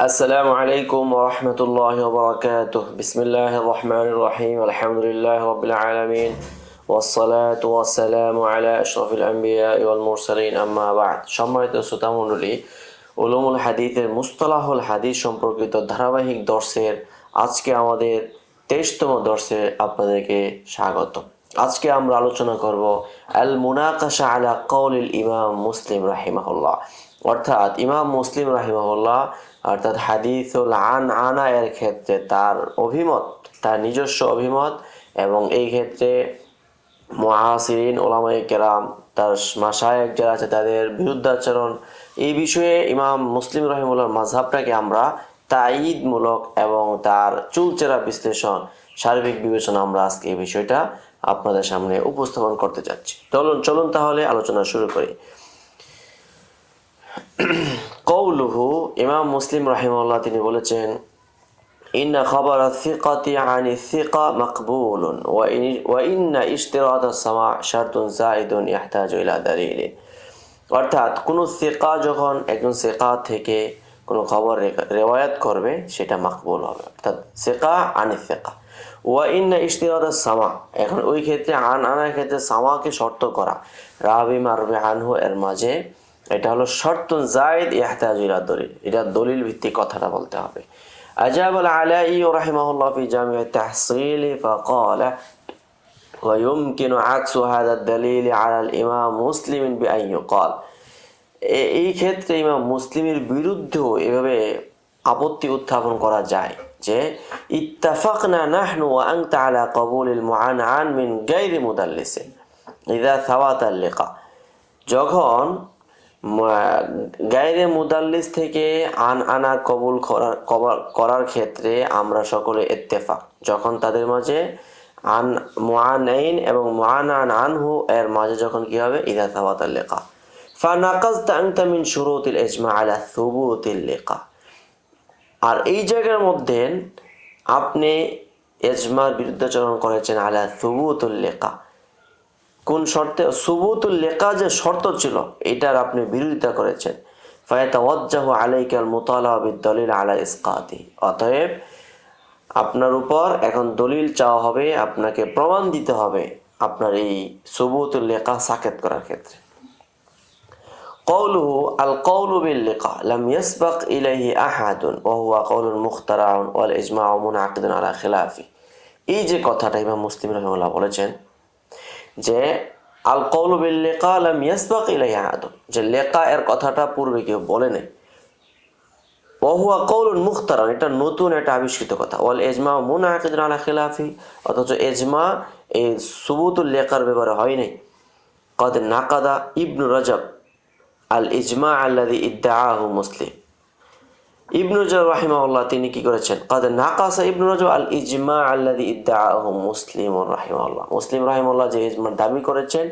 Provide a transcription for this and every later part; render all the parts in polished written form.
السلام عليكم ورحمة الله وبركاته. بسم الله الرحمن الرحيم. الحمد لله رب العالمين والصلاة والسلام على أشرف الأنبياء والمرسلين أما بعد. সম্মানিত শ্রোতা মণ্ডলী, উলুমুল হাদিসের মুস্তালাহুল হাদিস সম্পর্কিত ধারাবাহিক দর্সের আজকে আমাদের 23তম দর্সে আপনাদেরকে স্বাগত। আজকে আমরা আলোচনা করব আল মুনাকাশা আলা কওলিল ইমাম মুসলিম রাহিমাহুল্লাহ, অর্থাৎ ইমাম মুসলিম রাহিমাহুল্লাহ অর্থাৎ হাদিসুল আনা এর ক্ষেত্রে তার অভিমত, তার নিজস্ব অভিমত এবং এই ক্ষেত্রে মুআসিরিন উলামায়ে কেরাম, তার মাশায়েখ যারা আছে তাদের বিরুদ্ধাচরণ, এই বিষয়ে ইমাম মুসলিম রাহিমাহুল্লাহর মাযহাবটাকে আমরা তাঈদমূলক এবং তার চুলচেরা বিশ্লেষণ, সার্বিক বিবেচনা আমরা আজকে এই বিষয়টা আপনাদের সামনে উপস্থাপন করতে যাচ্ছি। চলুন তাহলে আলোচনা শুরু করি। কওলুহু, ইমাম মুসলিম রাহিমাহুল্লাহ তিনি বলেছেন, ইন্না খাবার আস-সিকাতি আনি সিকা মাকবুলুন ওয়া ইন্না ইশতিরাত আস-সামা শারতুন যায়িদুন ইয়াহতাজু ইলা দালিলিন। অর্থাৎ কোনো সিকা যখন একজন সিকা থেকে কোনো খবর রেওয়ায়াত করবে সেটা মাকবুল হবে, অর্থাৎ সিকা আনি সিকা। ওয়া ইন্না ইশতিরাত আস-সামা, এখন ওই ক্ষেত্রে আনার ক্ষেত্রে সামাকে শর্ত করা রাবি মারবে আনহু এর মাঝে, এটা হলো শর্তুন যায়েদ ইয়াহতাজু ইলা দলিল, এটা দলিল ভিত্তিক কথাটা বলতে হবে। আজাব আল আলাই রাহিমাহুল্লাহ ফি জামি' আত-তাহসিল ফাকালা ওয়া ইউমকিনু আকসু হাযা আদ-দালিল আলা আল-ইমাম মুসলিম বিআন ইউকাল। এই ক্ষেত্রে ইমাম মুসলিমের বিরুদ্ধেও এভাবে আপত্তি উত্থাপন করা যায় যে ইত্তাফাকনা নাহনু ওয়া আনতা আলা কবুলিল মুআনআন মিন গায়রি মুদাল্লিসিন ইযা সাওয়াতা আল-লিকা। যখন গায়রে মুদাল্লিস থেকে আনা কবুল করার ক্ষেত্রে আমরা সকলে ইত্তেফাক, যখন তাদের মাঝে মুআনাইন এবং মুআনান আনহু এর মাঝে যখন কি হবে, ইযা সাওয়াতা আল-লিকা ফানাকাজতা আনতা মিন শুরুতিল ইজমা আলা সুবুতিল লিকা। আর এই জায়গার মধ্যে আপনি ইজমার বিরুদ্ধাচরণ করেছেন আলা সুবুতুল লিকা, কোন শর্তে? সুবুতুল লিকা যে শর্ত ছিল এটার আপনি বিরোধিতা করেছেন। ফায়াতাওয়াজ্জাহু আলাইকাল মুতালাবা বিদ-দলিল আলা ইসকাতি, অতএব আপনার উপর এখন দলিল চাওয়া হবে, আপনাকে প্রমাণ দিতে হবে আপনার এই সুবুতুল লিকা সাকেত করার ক্ষেত্রে। কওলুহু আল কওলু বিল লিকা লাম ইয়াসবাক ইলাইহি আহাদুন ওয়া হুয়া কওলুন মুখতারাউন ওয়াল ইজমাউ মুনআকিদুন আলা খিলাফি। এই যে কথাটা ইমাম মুসলিম রাহিমাহুল্লাহ বলেছেন যে আল কওলু বিল লিকা লাম ইয়াসবাক ইলাইহি আহাদুন, যে লিকা এর কথাটা পূর্বে কেউ বলে নাই, ওয়া হুয়া কওলুন মুখতারাউন, এটা নতুন একটা আবিষ্কৃত কথা, ওয়াল ইজমাউ মুনআকিদুন আলা খিলাফি, অথচ ইজমা এই সুবুতুল লিকার ব্যাপারে হয় নাই। قد نقض ابن رجب الإجماع الذي ادعاه مسلم। ইবনু রজব রাহিমাহুল্লাহ তিনি কি করেছেন? قد نقض ابن رجب الإجماع الذي ادعاه مسلم রাহিমাহুল্লাহ, মুসলিম রাহিমাহুল্লাহ যে ইজমার দাবি করেছেন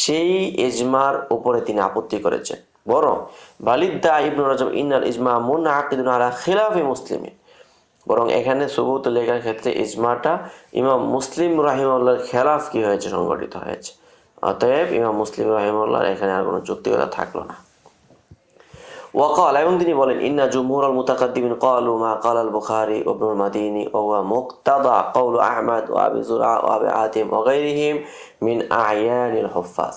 সেই ইজমার উপরে তিনি আপত্তি করেছেন। বরং বালিদ্দা ইবনু রজব ইন্নাল ইজমা মুনআকিদুন আলা খিলাফি মুসলিমিন, বরং এখানে সুবুত লেখার ক্ষেত্রে ইজমাটা ইমাম মুসলিম রাহিমাহুল্লাহর খেলাফ কি হয়েছে, সংগঠিত হয়েছে। অতএব ইমাম মুসলিম রাহিমাহুল্লাহর এখানে আর কোনো যুক্তিকতা থাকলো না। ওয়াকাল, এবং তিনি বলেন, ইন্না জুমহুরাল মুতাকাদ্দিমিন ক্বালু মা ক্বালাল বুখারী ওয়া ইবনুল মাদিনী ওয়া হুয়া মুক্তাদা কওলু আহমদ ওয়া আবি যুরআ ওয়া আবি হাতিম ওয়া গায়রিহিম মিন আ'য়ানিল হুফাজ,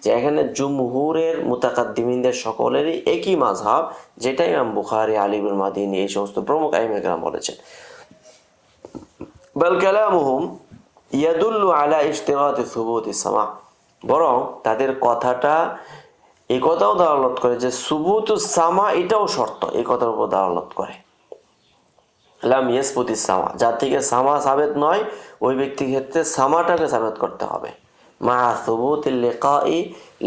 যে এখানে জুমহুরের মুতাকাদ্দিমিনদের সকলেরই একই মাযহাব, যেটা ইমাম বুখারী, আলী ইবনুল মাদিনী এই সমস্ত প্রমুখ আইমায়ে কেরাম বলেছেন। বাল কালামুহুম ইয়াদুল্লু আলা ইশতিরাতি সুবুতিস সামা, বরং তাদের কথাটা এই কথাও দালালত করে যে সুবুতুস সামা এটাও শর্ত, এই কথার উপর দালালত করে। লাম ইয়াসবুতিস সামা, যার থেকে সামা সাবেত নয় ওই ব্যক্তির ক্ষেত্রে সামাটাকে সাবেত করতে হবে। মা সুবুতুল লিকাই,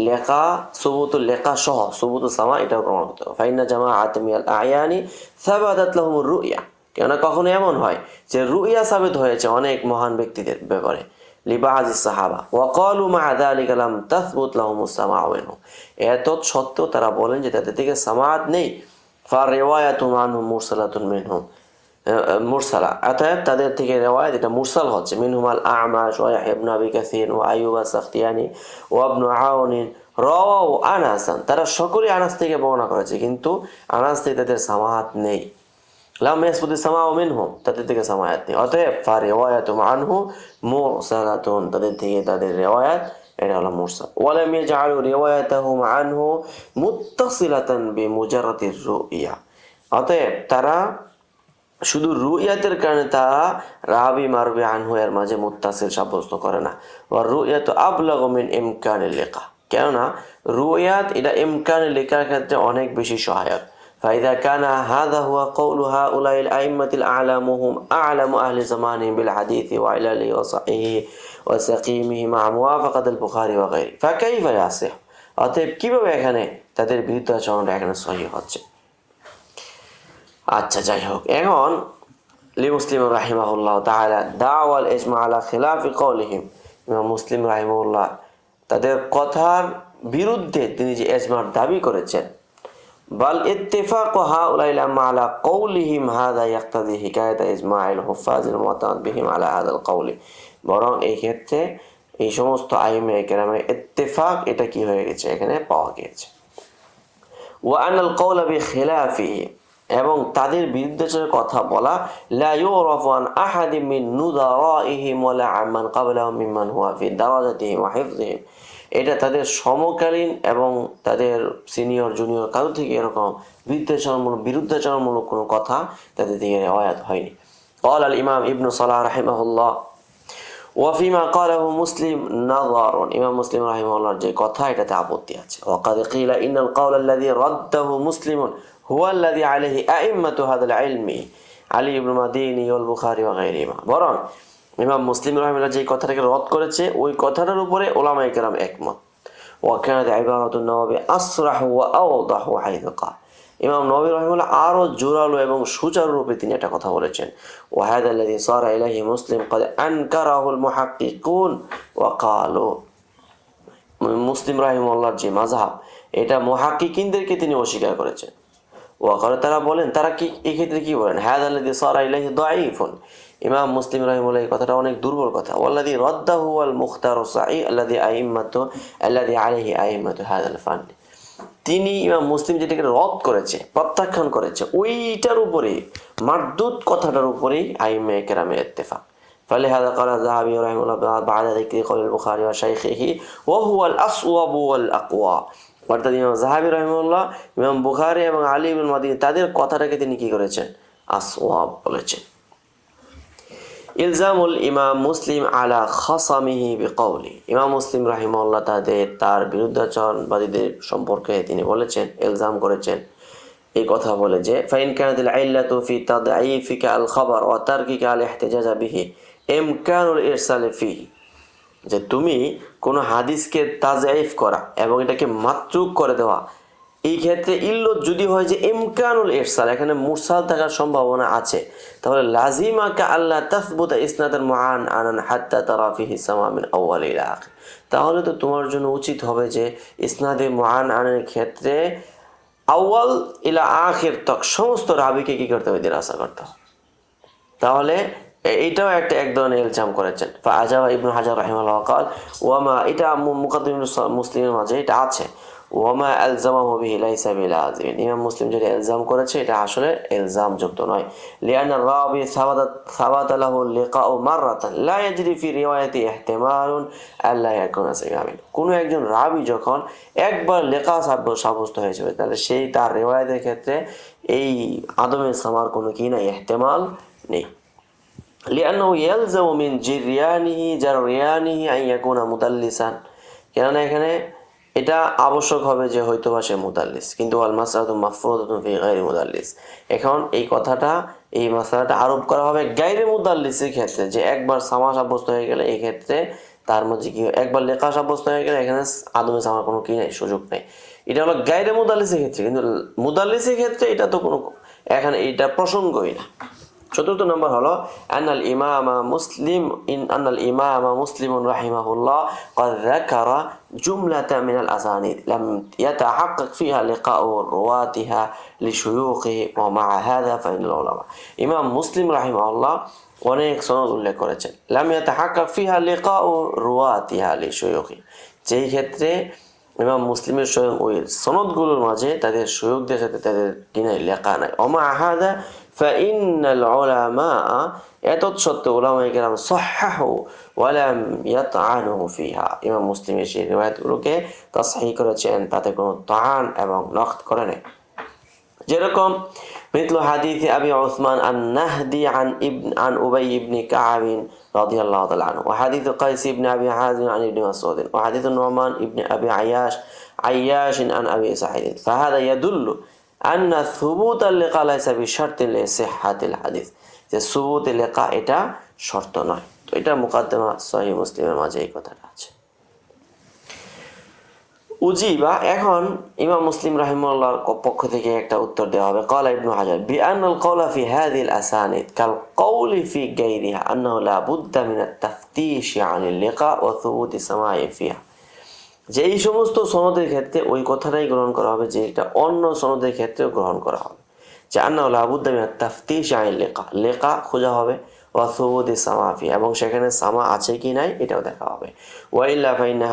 লিকা সুবুতুল লিকা সহ সুবুতুস সামা এটাও প্রমাণ করতে হবে। ফাইন্না জামাআত মিনাল আ'য়ানি সাবাতাত লাহুমুর রুইয়া, কেননা কখনো এমন হয় যে রুইয়া সাবেত হয়েছে অনেক মহান ব্যক্তিদের ব্যাপারে, লিবাজি সাহাবা ওয়া ক্বালু মা যালিকা লাম তাসবুত লাহুমুস সামাউ মিনহু, এত সত্ত্বেও তারা বলেন যে তাদের থেকে সামাত নেই। ফা রিওয়ায়াতু আনহুম মুরসালাতুন মিনহুম মুরসালা, অতএব তাদের থেকে রিওয়ায়াত এটা মুরসাল হচ্ছে। মিনহুম আল আ'মাশ ওয়া ইয়াহইয়া ইবনে আবি কাসীর ওয়া আইয়ুব আস-সাখতিয়ানি ওয়া ইবনু আউন রাওয়াউ আনাসান, তারা সকলেই আনাস থেকে বর্ণনা করেছে, কিন্তু আনাস থেকে তাদের সামাত নেই। লাম ইয়াসবুতি সামাউ মিনহুম, তাদের থেকে সামায়াত নেই। অতএব ফারিওয়ায়াতুম আনহু মুরসালাতুন, তাদের থেকে তাদের রিওয়ায়াত এটা হলো মুরসাল। ওয়ালাম ইয়াজআলু রিওয়ায়াতাহুম আনহু মুত্তাসিলাতান বিমুজাররাতির রুইয়া, অতএব তারা শুধু রুইয়াতের কারণে তারা রাবি মারবি আনহু এর মাঝে মুত্তাসিল সাব্যস্ত করে না। ওয়া রুইয়াতু আবলাগু মিন ইমকানিল লিকা, কেননা রুইয়াত এটা ইমকানিল লিকার ক্ষেত্রে অনেক বেশি সহায়ক। فإذا كان هذا هو قول هؤلاء الأئمة الأعلام هم أعلم أهل زمانهم بالحديث وعلله وصحيحه وسقيمه مع موافقة البخاري وغيره فكيف يصح, অতএব কিভাবে এখানে তাদের বিরুদ্ধাচরণটা এখানে সহিহ হচ্ছে। আচ্ছা যাই হোক, এখন লি মুসলিম রাহিমাহুল্লাহ তাআলা দাওয়াল ইজমা আলা খিলাফি কওলিহিম, ইমাম মুসলিম রাহিমাহুল্লাহ তাদের কথার বিরুদ্ধে তিনি যে ইজমার দাবি করেছেন, বাল ইত্তিফাক হাউলাই লাম্মা আলা কওলিহিম হাযা ইয়াক্তাদি হিকায়াত ইজমাইল হুফাজিল মুতাআদ বিহিম আলা হাযাল কওলি, বরং এই ক্ষেত্রে এই সমস্ত আইমে কেরামের ইত্তিফাক এটা কি হয়ে গেছে এখানে পাওয়া গিয়েছে। ওয়া আনাল কওলা বিখিলাফিহি, এবং তাদের বিরুদ্ধে কথা বলা লা ইউরাফু আন আহাদিম মিন নুযারাইহিম ওয়ালা আমান ক্বাবলাহুম মিম্মান হুয়া ফি দারাজাতিহিম ওয়া হিফযিহিম, এটা তাদের সমকালীন এবং তাদের সিনিয়র জুনিয়র কারো থেকে এরকম বিরুদ্ধাচরণমূলক কোনো কথা তাদের থেকে রিওয়ায়াত হয়নি। قال الإمام ابن صلاح رحمه الله وفيما قاله مسلم نظر, ইমাম মুসলিম রাহিমাহুল্লাহর যে কথা এটাতে আপত্তি আছে। وقد قيل إن القول الذي رده مسلم هو الذي عليه أئمة هذا العلم علي بن المديني والبخاري وغيرهما, বরং ইমাম মুসলিম রাহিমাহুল্লাহ যে কথাটাকে রদ করেছে ওই কথাটার উপরে উলামায়ে কেরাম একমত। وكانت عبارة النووي أصرح وأوضح حيث قال, ইমাম নববী রাহিমাহুল্লাহ আরো জোরালো এবং সুচারু রূপে তিনি একটা কথা বলেছেন। وهذا الذي صار إليه مسلم قد أنكره المحققون وقالوا, মুসলিম রাহিমাহুল্লাহর যে মাযহাব এটা মুহাক্কিকিনদেরকে তিনি অস্বীকার করেছেন। ওয়াকাল, তারা বলেন, তারা কি এই ক্ষেত্রে কি বলেন, হাযা আল্লাযী সারা ইলাইহি দাঈফুন, ইমাম মুসলিম রাহিমাহুল্লাহ এই কথাটা অনেক দুর্বল কথা। ওয়াল্লাযী রাদ্দাহু ওয়াল মুখতারু সাঈ আল্লাযী আলাইহি আইম্মাতু হাযাল ফান, তিনি ইমাম মুসলিম যেটাকে রদ করেছে প্রত্যাখ্যান করেছে ওইটার উপরে মারদুদ কথাটার উপরেই আইম্মায়ে কেরামের ইত্তেফাক। فلهذا قال الذهبي رحمه الله بعد ذكر قول البخاري وشيخه وهو الأصوب والأقوى, অর্থাৎ ইমাম যাহাবী রাহিমাহুল্লাহ ইমাম বুখারী এবং আলী ইবনে মাদিনী তাদের কথাটাকে তিনি কি করেছেন, আসওয়াব বলেছেন। ইলজামুল ইমাম মুসলিম আলা খাসামিহি বিকওলি, ইমাম মুসলিম রাহিমাহুল্লাহ তার বিরুদ্ধাচরণবাদীদের সম্পর্কে তিনি বলেছেন, ইলজাম করেছেন এই কথা বলে যে ফাইন কানাতিল ইল্লাতু ফি তাদঈফিকা আল খাবার ওয়া তারকিকা আল ইহতিজাজ বিহি ইমকানুল ইরসাল ফিহি, যে তুমি কোনো হাদিসকে তাজঈফ করা এবং এটাকে মাতরুক করে দেওয়া, এই ক্ষেত্রে ইল্লত যদি হয় যে ইমকানুল ইরসাল, এখানে মুরসাল থাকার সম্ভাবনা আছে, তাহলে লাজিমাকা আল্লাহ তাসবুতা ইসনাদান মুআন আনান হাত্তা তারা ফিহি সামা মিন আউয়াল ইলা আখির, তাহলে তো তোমার জন্য উচিত হবে যে ইসনাদে মুআন আনের ক্ষেত্রে আউয়াল ইলা আখির তক সমস্ত রাবিকে কি করতে হবে, দিরাসা করতে হবে। তাহলে এইটাও এক ধরনের ইলজাম করেছেন। ফাআজাবা ইবনু হাজার রাহিমাহুল্লাহ قال ওয়ামা, এটা মুকাদ্দিম মুসলিমের মাঝে এটা আছে, ওয়ামা আলজামাহু বিহি লাইসা বিলাযিম, ইমাম মুসলিম যেটা ইলজাম করেছে এটা আসলে ইলজাম যুক্ত নয়। লিআন্না রাবি সাবাতা লাহু লিকাউ মাররাতান লা ইয়াজরি ফি রিওয়ায়াতি ইহতিমালুন আল্লা ইয়াকুনা সামিআন, কোন একজন রাবি যখন একবার লিকা সাব্যস্ত হয়েছে তাহলে সেই তার রিওয়ায়াতের ক্ষেত্রে এই আদমের সামার কোনো কি না ইহতিমাল নেই। লিআন্নাহু ইয়ালজামু মিন জারিয়ানিহি আন ইয়াকুনা মুদাল্লিসান, কেননা এখানে এটা আবশ্যক হবে যে হয়তোবা সে মুদাল্লিস, কিন্তু আল মাসআলাতু মাফরুদাতুন ফি গায়রি মুদাল্লিস, এখন এই কথাটা এই মাসআলাটা আরোপ করা হবে গায়রি মুদাল্লিসের ক্ষেত্রে, যে একবার সামা সাব্যস্ত হয়ে গেলে এই ক্ষেত্রে তার মধ্যে কি একবার লেখা সাব্যস্ত হয়ে গেলে এখানে আদমে সামার কোনো কি নাই, সুযোগ নেই। এটা হলো গায়রি মুদাল্লিসের ক্ষেত্রে, কিন্তু মুদাল্লিসের ক্ষেত্রে এটা তো কোনো এখানে এটা প্রসঙ্গই না। চতুর্থ নম্বর হলো আনাল ইমামা মুসলিম রাহিমাহুল্লাহ قد ذكر جملة من الأسانيد لم يتحقق فيها لقاء رواتها لشيوخه ومع هذا فإن العلماء, ইমাম মুসলিম রাহিমাহুল্লাহ অনেক সনদ উল্লেখ করেছেন লাম ইয়াতাহাক্কাক ফিহা লিকাউ রুওয়াতিহা লিশুয়ুখি, যেই ক্ষেত্রে ইমাম মুসলিমের স্বয়ং ওই সনদগুলোর মাঝে তাদের শয়ুখদের সাথে তাদের কিনাই লেখা নাই। ওমা হাদা ফাইন্নাল উলামা, এতৎসত্ত্বেও উলামায়ে কেরাম সাহহাহু ওয়া লাম ইয়াতআনু ফিহা, ইমাম মুসলিমের সেই রিওয়ায়াতগুলোকে তাসহিহ করেছেন, তাতে কোনো তাআন এবং নকদ করে নাই। যেরকম مثل حديث أبي عثمان النهدي عن أبي بن كعب رضي الله تعالى عنه، وحديث قيس بن أبي حازم عن ابن مسعود، وحديث النعمان بن أبي عياش عن أبي سعيد، فهذا يدل أن ثبوت اللقاء ليس بشرط لصحة الحديث، যে সুবুত লিকা এটা শর্ত নয়। তো এটা মুকাদ্দমা সহিহ মুসলিমের মাঝে এই কথাটা আছে। উজিবা, এখন ইমাম মুসলিম রাহিমাহুল্লাহর পক্ষ থেকে একটা উত্তর দেওয়া হবে। ক্বালা ইবনু হাজার বিআন্নাল কওলা ফি হাযিহিল আসানিদ কাল কওলি ফি গায়রিহা আন্নাহু লা বুদ্দা মিনাত তাফতীশ আনিল লিকা ওয়া থুবুতি সামাই ফিহা, যে এই সমস্ত সনদের ক্ষেত্রে ওই কথাটাই গ্রহণ করা হবে যে এটা অন্য সনদের ক্ষেত্রেও গ্রহণ করা হবে, যে আন্নাহু লা বুদ্দা মিনাত তাফতীশ আনিল লিকা, লিকা খোঁজা হবে, ওয়া থুবুতি সামা ফিহা, এবং সেখানে সামা আছে কি নাই এটাও দেখা হবে। ওয়া ইল্লা ফাইন্না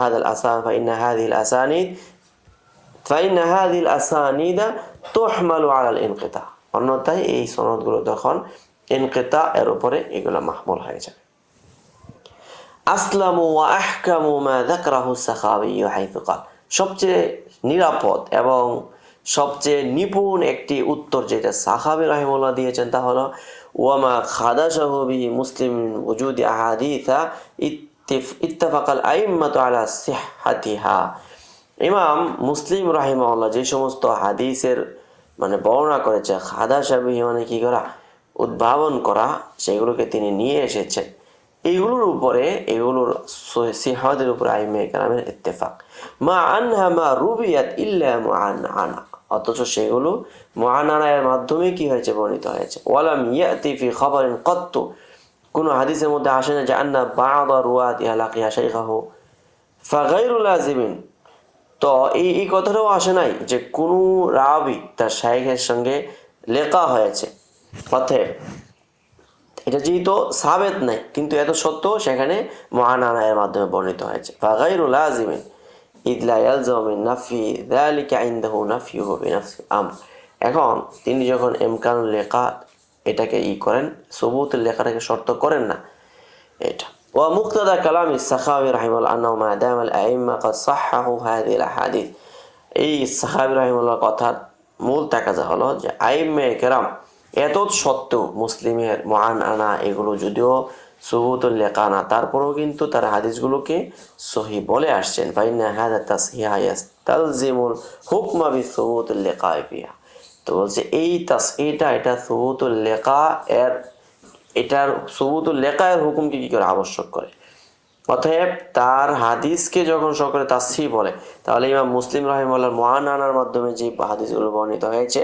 হাদিল আসানিদা তুহমালু আলাল ইনকিতা, অন্যথায় এই সনদগুলো তখন ইনকিতা এর উপরে এগুলো মাহমুল হয়ে যাবে। আসলামু ওয়া আহকামু মা যাকরাহু সাখাবী হাইথু ক্বাল, সবচেয়ে নিরাপদ এবং সবচেয়ে নিপুণ একটি উত্তর যেটা সাখাবী রাহিমাহুল্লাহ দিয়েছেন তা হলো ওয়ামা খাদাশাহু বিহি মুসলিম ওজুদি আহাদিসা ইত্তাফাকাল আইম্মাতু আলা সিহহাতিহা, ইমাম মুসলিম রাহিমাহুল্লাহ যে সমস্ত হাদিসের মানে বর্ণনা করেছে, খাদাশা বিহি মানে কি করা, উদ্ভাবন করা, সেগুলোকে তিনি নিয়ে এসেছেন, এইগুলোর উপরে এগুলোর সিহহাতের উপরে আইম্মায়ে কেরামের ইত্তেফাক। মা আনহা মা রুবিয়াত ইল্লা মুআন্নানা, অথচ সেগুলো মুআন্নানার মাধ্যমে কি হয়েছে, বর্ণিত হয়েছে। ওয়ালাম ইয়াতি ফি খাবারিন কাত্তু, কোনো হাদিসের মধ্যে আসে না যে আন্না বা'দা রুওয়াতিহা লাকিয়া শাইখাহু ফাগাইরু লাজিমিন, তো এই কথাটাও আসে নাই যে কোনো রাবি তার শাইখের সঙ্গে লেখা হয়েছে, অতএব এটা যেহেতু সাবেত নাই কিন্তু এত সত্ত্বেও সেখানে মুআন্নানা এর মাধ্যমে বর্ণিত হয়েছে। ফাগাইরু লাজিমিন ইদ লা ইয়ালজামু মিন নাফি যালিকা ইনদাহু নাফিহু বিনাফসিল আমর, এখন তিনি যখন ইমকানুল লিকা এটাকে করেন, সুবুতুল লিকাটাকে শর্ত করেন না এটা। ওয়া মুক্তাদা কালামি সাখাবী রাহিমাহুল্লাহ আন্নাহু মা দামাল আইম্মা ক্বাদ সাহহাহু হাযিহিল আহাদিস, এই সাখাবী রাহিমাহুল্লাহর কথার মূল তাকাজা হলো যে আইম্মায়ে কেরাম এত সত্ত্বেও মুসলিমের মুআন্নানা এগুলো যদিও সুবুতুল লিকা না, তারপরেও কিন্তু তার হাদিসগুলোকে সহিহ বলে আসছেন। ফাইন্না হাযা তাসহিহা ইয়াস্তালজিমুল হুকমা বিসুবুতুল লিকা ফিহা, তো বলছে এই তাসহিহটা এটা সুবুতুল লিকা এর, এটার সুবুতুল লিকা এর হুকুমকে কি করে আবশ্যক করে। অতএব তার হাদিসকে যখন সকলে তাসহিহ বলে, তাহলে ইমাম মুসলিম রাহিমাহুল্লাহর মুআন্নানার মাধ্যমে যে হাদিসগুলো বর্ণিত হয়েছে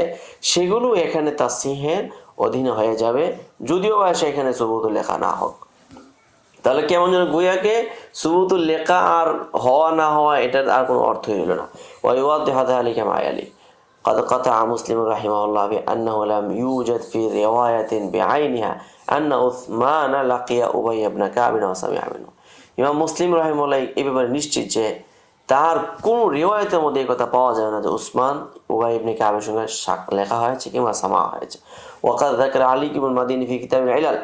সেগুলো এখানে তাসহিহের অধীনে হয়ে যাবে, যদিও বা সেখানে সুবুতুল লিকা না হোক। তাহলে কেমন যেন গুয়াকে সুবুতুল লিকা আর হওয়া না হওয়া এটার আর কোনো অর্থই হলো না। ওয়া ইওয়াদিহু যালিকা মা ইয়ালি قد قطع مسلم رحمه الله بأنه لم يوجد في رواية بعينها أن عثمان لقي أبي بن كعب وسمع منه, ইমাম মুসলিম রাহিমাহুল্লাহ এই ব্যাপারে নিশ্চিত যে তার কোন রিওয়ায়াতের মধ্যে এই কথা পাওয়া যায় না যে উসমান উবাই ইবনে কাবের সঙ্গে লেখা হয়েছে কিংবা সামা হয়েছে। ওয়াকাদ যাকার আলী ইবনে মাদিনী ফি কিতাব ইলাল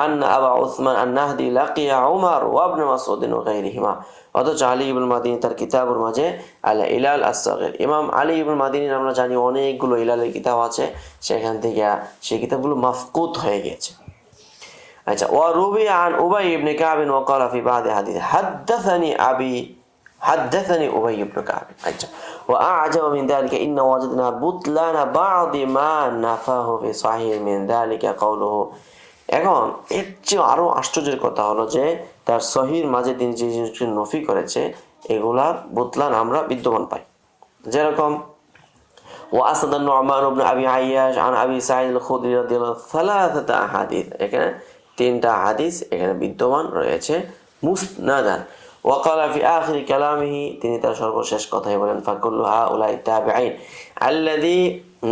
আন্না আবা উসমান আন-নাহদি লাকিয়া উমর ওয়া ইবনে মাসউদ ওয়া গায়রিহিমা, অথচ আলী ইবনে মাদিনী তার কিতাবের মাঝে আল ইলাল আস-সাগীর, ইমাম আলী ইবনে মাদিনীর আমরা জানি অনেকগুলো ইলালের কিতাব আছে, সেখান থেকে সেই কিতাবগুলো মাফকুত হয়ে গেছে। আচ্ছা, ওয়া রুবি আন উবাই ইবনে কাব ওয়া ক্বালা ফি বাদি হাদিস হাদাথানি উবাই ইবনে কাব। আচ্ছা, ওয়া আ'জাব মিন যালিকা ইন্না ওয়াজাদনা বুতলানা বা'দি মা নাফাহু ফি সাহিহ মিন যালিকা কাওলুহু, এখন এর চেয়ে আরো আশ্চর্যের কথা হলো যে তার সহির মাঝে তিনি যে জিনিসটি নফি করেছে এগুলার বুতলান আমরা বিদ্যমান পাই। যেরকম ওয়া আসাদান নু'মান ইবনে আবি আইয়াশ আন আবি সাঈদ আল-খুদরি রাদিয়াল্লাহু সালাসাতা আহাদিস, এখানে তিনটা হাদিস এখানে বিদ্যমান রয়েছে মুসনাদান। ওয়া ক্বালা ফি আখিরি কালামিহি, তিনি তার সর্বশেষ কথাই বলেন ফাকুল্লু হাউলাই তাবিঈন আল্লাযী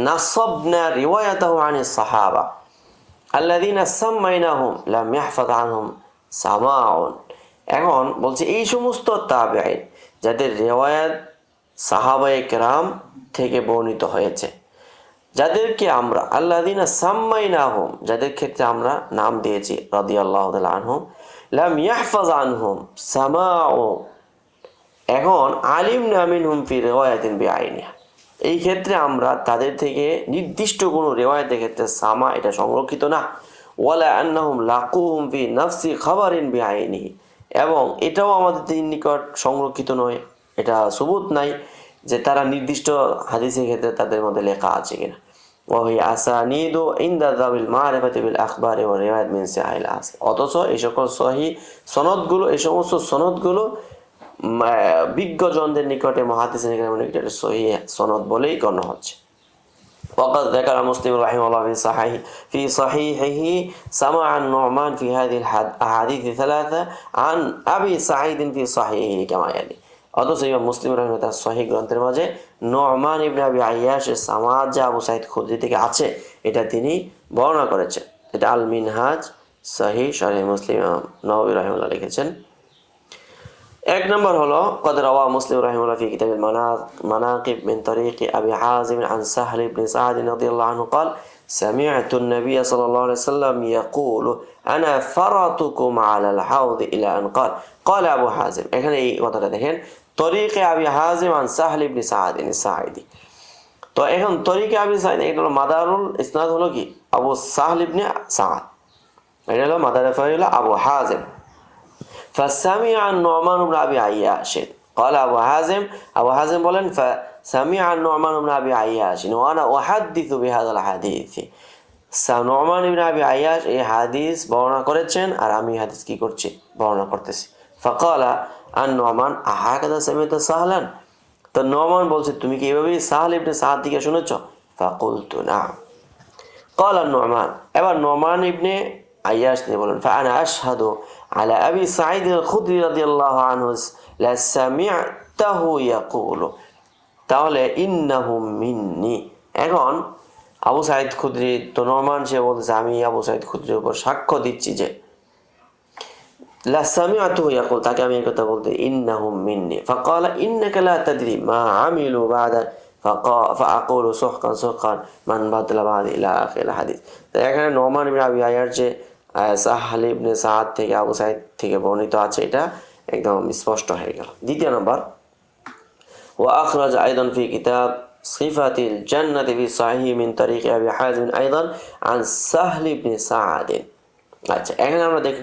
নাসাবনা রিওয়ায়াতাহু আনিস সাহাবা আল্লাযীনা সামাইনাহুম লাম ইয়াহফাজ আনহুম সামাউন, এখন বলছে এই সমস্ত তাবিঈন যাদের রিওয়ায়াত সাহাবায়ে কেরাম থেকে বর্ণিত হয়েছে, যাদেরকে আমরা আল্লাযিনা সাম্মাইনাহুম, যাদের ক্ষেত্রে আমরা নাম দিয়েছি রাদিয়াল্লাহু তাআলা আনহুম, লাম ইয়াহফাজ আনহুম সামাউ, এখন আলিমনা মিনহুম ফি রিওয়ায়াতিন বিআইনিহা, এই ক্ষেত্রে আমরা তাদের থেকে নির্দিষ্ট কোনো রিওয়ায়াতের ক্ষেত্রে সামা এটা সংরক্ষিত না। ওয়ালা আন্নাহুম লাকুহুম ফি নাফসি খাবারিন বিআইনিহি, এবং এটাও আমাদের নিকট সংরক্ষিত নয়, এটা সুবুত নাই যে তারা নির্দিষ্ট হাদিসের ক্ষেত্রে তাদের মধ্যে লেখা আছে কিনা। ওয়াহি আসানিদু ইনদা যাবিল মারিফাতি বিল আখবারি ওয়া রিওয়ায়াত মিন সাহিল আসল, অথচ এই সকল সহি সনদগুলো, এই সমস্ত সনদগুলো বিজ্ঞজনদের নিকটে, মুহাদ্দিসের নিকটে সহি সনদ বলেই গণ্য হচ্ছে। وقد ذكر مسلم رحمه الله في صحيحه سمع النعمان في هذه الأحاديث الثلاثة عن أبي سعيد في صحيحه كما يلي। অথচ ইমাম মুসলিম রাহিমাহুল্লাহ তার সহিহ গ্রন্থের মাঝে নু'মান ইবনে আবি আইয়াশের সামাদ যা আবু সাঈদ খুদরি থেকে আছে এটা তিনি বর্ণনা করেছেন। এটা আল মিনহাজ সহিহ শরীহ মুসলিম নববী রাহিমাহুল্লাহ লিখেছেন। এক নম্বর হলো قد روى مسلم رحمه الله في كتاب المناقب من طريق أبي حازم عن سهل بن سعد رضي الله عنه قال سمعت النبي صلى الله عليه وسلم يقول أنا فرطكم على الحوض إلى أن قال أبو حازم, এখানে এই কথাটা দেখেন, তরিকে আবি হাজিম আন সাহল ইবনে সাদ সাঈদি। তো এখন তরিকে আবি সাঈদ, এটা হলো মাদারুল ইসনাদ হলো কি আবু সাহল ইবনে সাদ, এটা হলো মাদার ফাইল হলো আবু হাজিম। فسمع النعمان بن أبي عياش قال أبو حازم বলেন فسمع النعمان بن أبي عياش وأنا أحدث بهذا الحديث, নু'মান ইবনে আবি আইয়াশ এই হাদিস বর্ণনা করেছেন আর আমি হাদিস কি করছি, বর্ণনা করতেছি। فقال النعمان أهكذا سمعت سهلا, তো নু'মান বলছে তুমি কি এভাবেই সাহল ইবনে সাদ থেকে শুনেছো? فقلت نعم قال النعمان, এবার নু'মান ইবনে আইয়াশ তিনি বলেন فأنا أشهد على أبي سعيد الخدري رضي الله عنه لسمعته يقول, তাহলে ইন্নাহুম মিন্নি, এখন আবু সাঈদ খুদরি তো নু'মান সে বলছে আমি আবু সাঈদ খুদরির উপর সাক্ষ্য দিচ্ছি যে লাসামিআতুহু ইয়াকুল, তাকে আমি এই কথা বলতে ইন্নাহুম মিন্নি। ফাকালা ইন্নাকা লা তাদরি মা আমিলু বা'দা ফাআকুলু সুহকান সুহকান মান বাদলা বা'দ ইলা আখির হাদিস। তো এখানে নু'মান ইবনে আবি আইয়াশ যে সাহল ইবনে সাদ থেকে আবু সাঈদ থেকে বর্ণিত আছে এটা একদম স্পষ্ট হয়ে গেল। দ্বিতীয় নম্বর, ওয়া আখরাজ আইদান ফি কিতাব সিফাতিল জান্নাতি ফি সাহিহ মিন তারিক আবি হাজিম আইদান আন সাহল ইবনে সাদ। আচ্ছা, এখানে আমরা দেখি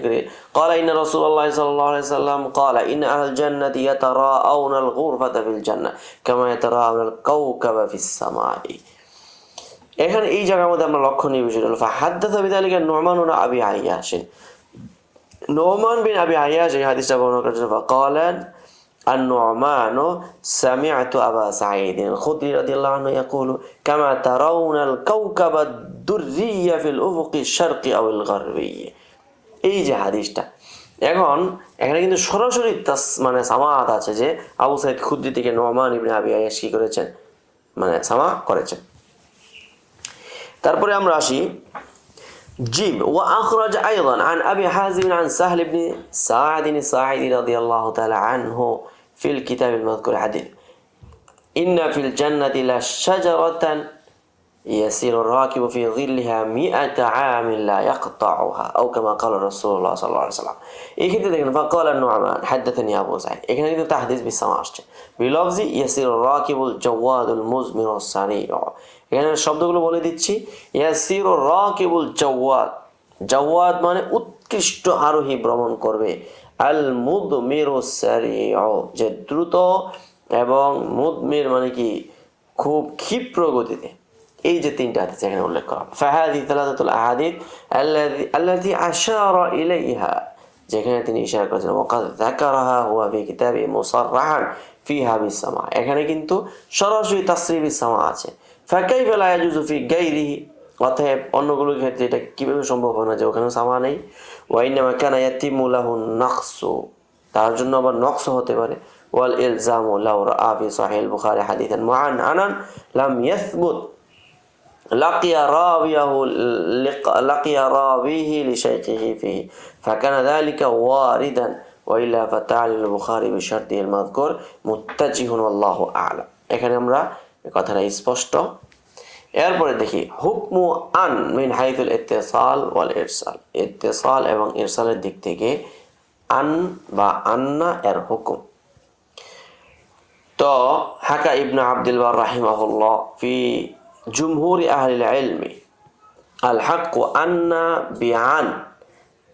قال إن رسول الله صلى الله عليه وسلم قال إن أهل الجنة يتراءون الغرفة في الجنة كما يتراءون الكوكب في السماء। এখানে এই জায়গার মধ্যে আমরা লক্ষণীয় বিষয় হলো ফাহাদ্দাসা বিযালিকা নু'মান বিন আবি আইয়াশ, নু'মান বিন আবি আইয়াশ এই হাদিসটা বর্ণনা করেছেন। ফাকালা النعمان سمعت أبا سعيد الخدري رضي الله عنه يقول كما ترون الكوكب الدري في الأفق الشرقي أو الغربي। এই যে হাদিসটা, এখন এখানে কিন্তু সরাসরি মানে সামাত আছে যে আবু সাঈদ খুদরি থেকে নু'মান ইবনে আবি আইয়াশ কি করেছেন, মানে সামা করেছেন। তারপরে আমরা আসি জিম, ওয়া আখরাজ আইদান আন আবি হাজিম আন সাহল ইবনে সাদ সাঈদি রাদিয়াল্লাহু তাআলা আনহু ফিল কিতাবিল মাযকুর হাদিস ইন্না ফিল জান্নাতি লাশজারাতান يسير الراكب في ظلها 100 عام لا يقطعها أو كما قال رسول الله صلى الله عليه وسلم। এই ক্ষেত্রে দেখেন فقال النعمان حدثني أبو سعيد, এখানে কিন্তু তাহদিস বিসামা আসছে বিলফজি يسير الراكب الجواد المزمر السريع। এখানে শব্দগুলো বলে দিচ্ছি, يسير الراكب الجواد, জাওয়াদ মানে উৎকৃষ্ট আরোহী ভ্রমণ করবে, আল মুদমিরু সারিউ যে দ্রুত, এবং মুদমির মানে কি খুব ক্ষিপ্র গতিতে। এই যে তিনটা হাদিস এখানে উল্লেখ করা, ফাহাদি তালাতাতুল আহাদিস আল্লাতী আশারা ইলাইহা, যেখানে তিনি ইশারা করেছেন ওয়াকাদ যাকারাহা হুয়া ফি কিতাবি মুসাররাহান ফিহা বিসামা, এখানে কিন্তু সরাসরি তাসরিহ বিসামা আছে। ফাকাইফা লা ইয়াজুজু ফি গায়রিহি, অতএব অন্যগুলোর ক্ষেত্রে এটা কিভাবে সম্ভব হয় না যে ওখানে সামা নেই। ওয়া ইন্নামা কানা ইয়াতিমু লাহু নাকসু, তার জন্য আবার নকশ হতে পারে। ওয়াল ইলজামু লাউ রাআ ফি সহিহ বুখারী হাদিসান মুআন্নানান লাম ইয়াসবুত لقي راويه لشيخه فيه فكان ذلك واردا وإلا فتعليل البخاري بشرطه المذكور متجه والله أعلم। এখানে আমরা কথাটা স্পষ্ট এরপরে দেখি হুকমু আন মিন হাইথুল ইত্তিসাল ওয়াল ইরসাল, ইত্তিসাল এবং ইরসালের দিক থেকে আন বা আন্না এর হুকুম। তো হাকা ইবনে আব্দুল বার রাহিমাহুল্লাহ ফি জুমহুরি আহলিল ইলমি আল হাক্কু আন্না বিআন,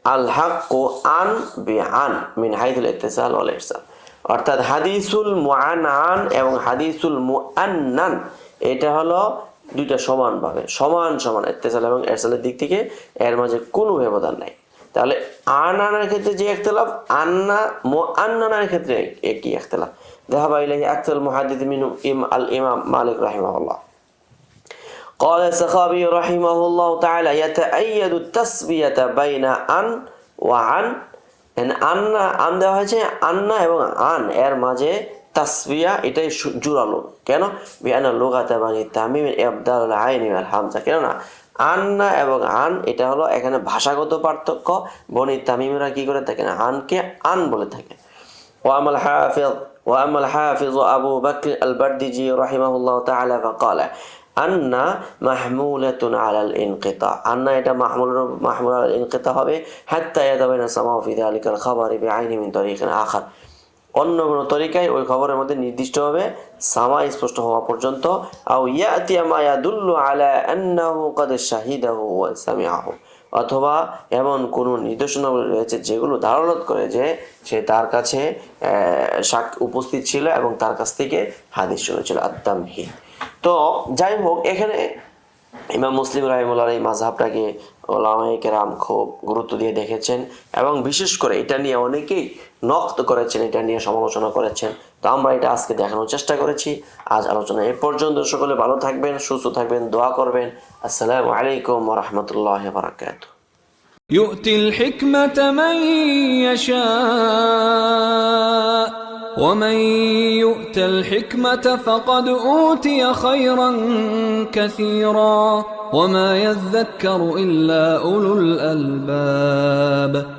আল হাক্কু আন বিআন মিন হাইথুল ইত্তিসাল ওয়াল ইরসাল, অর্থাৎ হাদিসুল মুআনআন এবং হাদিসুল মুআন্নান এটা হলো দুইটা সমানভাবে সমান সমান ইত্তিসাল এবং ইরসালের দিক থেকে, এর মাঝে কোনো ব্যবধান নাই। তাহলে আনানের ক্ষেত্রে যে ইখতিলাফ, আন্না মুআন্নানের ক্ষেত্রে একই ইখতিলাফ। ذهب إليه أكثر المحدثين منهم الإمام مالك رحمه الله. قال السخاوي رحمه الله تعالى يتأيد التسوية بين أن وعن، আন্না আন দেওয়া হয়েছে, আন্না এবং আন এর মাঝে তাসবিয়া এটাই জোরালো। কেন? বিআনা লুগাতা বানি তামিম ইবদাল আইন ওয়াল হামজা, কেন না আন্না এবং আন এটা হলো এখানে ভাষাগত পার্থক্য। বনি তামিমরা কি করে থাকেন, আনকে আন বলে থাকে। وأما الحافظ أبو بكر البردجي رحمه الله تعالى فقال أن محمولة على الانقطاع، أن এটা محمول على الانقطاع হবে حتى يتبين السماع في ذلك الخبر بعينه من طريق آخر، অন্য কোনো তরিকায় ওই খবরের মধ্যে নির্দিষ্টভাবে সামা স্পষ্ট হওয়া পর্যন্ত। আও ইয়াতি মা ইয়াদুল্লু আলা আন্নাহু ক্বাদ শাহিদাহু ওয়া সামিআহু, অথবা এমন কোনো নিদর্শনাবলী রয়েছে যেগুলো দালালত করে যে সে তার কাছে উপস্থিত ছিল এবং তার কাছ থেকে হাদিস শুনেছিল। আত-তামহিদ। তো যাই হোক, এখানে ইমাম মুসলিম রাহিমাহুল্লাহর এই মাযহাবটাকে উলামায়ে কেরাম খুব গুরুত্ব দিয়ে দেখেছেন এবং বিশেষ করে এটা নিয়ে অনেকেই নক্ত করেছেন, এটা নিয়ে সমালোচনা করেছেন। তো আমরা এটা আজকে দেখানোর চেষ্টা করেছি। আজ আলোচনা এ পর্যন্ত। সকলে ভালো থাকবেন, সুস্থ থাকবেন, দোয়া করবেন। আসসালামু আলাইকুম ওয়া রাহমাতুল্লাহি ওয়া বারাকাতুহু। يؤتي الحكمة من يشاء ومن يؤت الحكمة فقد أوتي خيرا كثيرا وما يذكر إلا أولو الألباب.